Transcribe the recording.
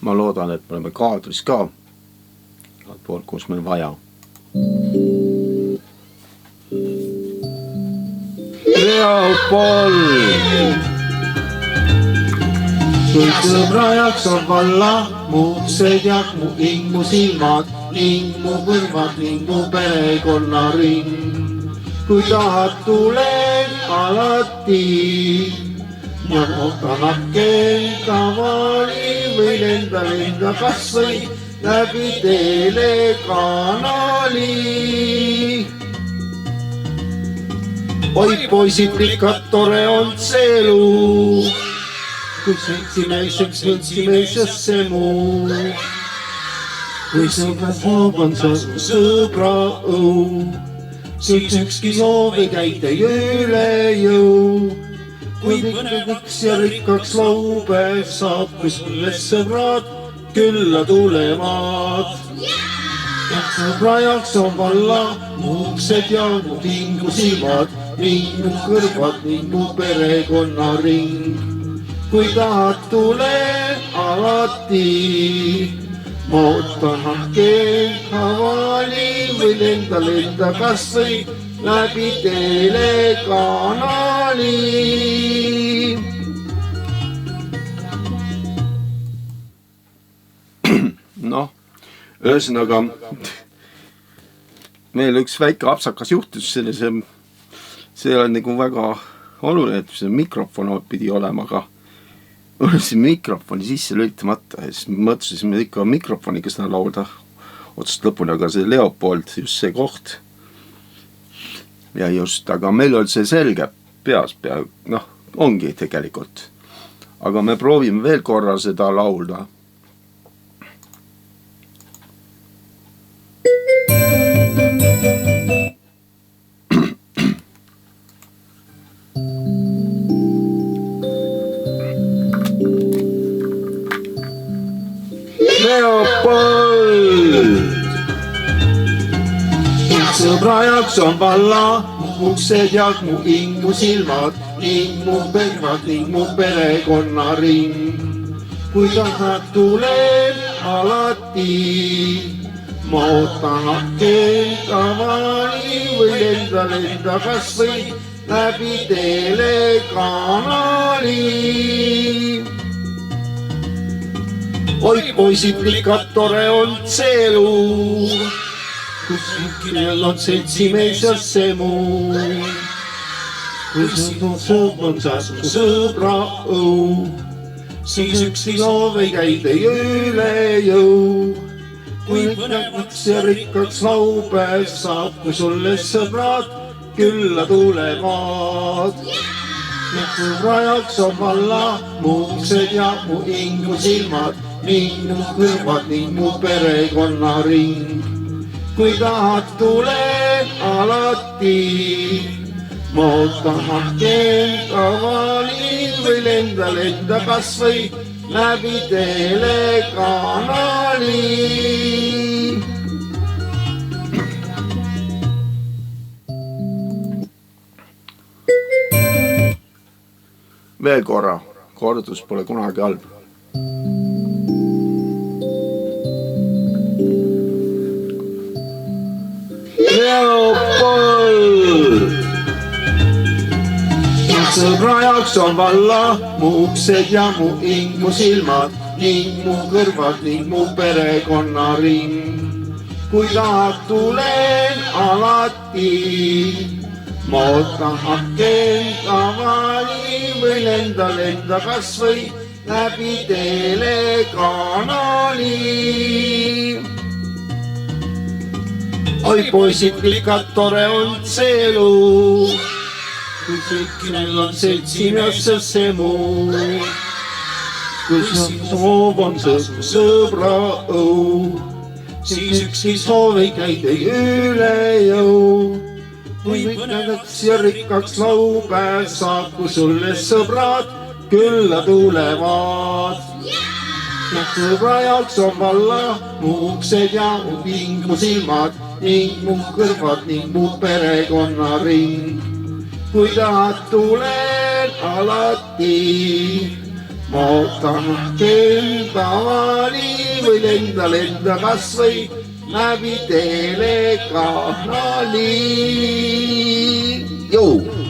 ma loodan, et me oleme kaadris ka. Pool, kus meil vaja. Leopold! Kui sõbrajaks on valla, mu uksed ja mu hing, mu silmad ning mu kõrvad ning mu perekonnaring. Kui tahad, tulen alati ja ootan akkenga vali või lenda kas või läbi telekanali. Oi poisid, pikad tore on see elu, kui seltsimeisesse muu. Kui sõbrad hooban sa sõbra õu, siis ükski soov ei käida üle jõu. Kui põnevaks ja rikkaks laupäev saab, kui sulle sõbrad külla tulevad. Ja sõbrajaks on valla mu uksed ja mu hing, mu silmad ning mu kõrvad ning mu perekonnaring. Kui tahad, tule alati, ma ootan akkenga vali või lenda kas või läbi telekanali. Noh, ühesõnaga meil üks väike apsakas juhtus sellise, see on nagu väga oluline, et see mikrofon pidi olema, aga see mikrofoni sisse lülitamata ja siis mõtlusime ikka mikrofoniga seda laulda otsast lõpuni, aga see Leopold, just see koht ja just, aga meil oli see selge peas, noh, ongi tegelikult, aga me proovime veel korra seda laulda. Leopold! Sõbrajaks on valla mu uksed ja mu hing, mu silmad ning mu kõrvad ning mu perekonnaring. Kui tahad, tulen alati, ma ootan akkenga vali või lenda kas või läbi telekanali. Oi poisid, pikad tore on see elu, kus ükkinel on seltsimeisesse muu. Kui soov on sa sõbra õu, siis ükski soov ei käida üle jõu. Kui põnevaks ja rikkaks laupäev saab, kui sulle sõbrad külla tulevad. Ja sõbrajaks on valla mu uksed ja mu hing, mu silmad ning mu kõrvad ning mu perekonnaring. Kui tahad, tule alati, ma ootan akkenga vali või lenda kas või läbi telekanali. Veel korra, kordus pole kunagi halb. Leopold! Ja sõbrajaks on valla mu uksed ja mu hing, mu silmad ning mu kõrvad ning mu perekonnaring. Kui tahad, tulen alati, ma ootan akkenga vali või lenda kas või läbi telekanali. Oi poisid, pikad tore on see elu, kus ükkinel on seltsimeisesse muu. Kui soov on sõbra õu, siis ükski soov ei käida üle jõu. Kui põnevaks ja rikkaks laupäev saab, kui sulle sõbrad külla tulevad. Ja sõbrajaks on valla mu uksed ja mu hing, mu silmad ning mu kõrvad ning mu perekonnaring. Kui tahad, tulen alati, ma ootan päevani või lenda kas või läbi telekanali. Jõu!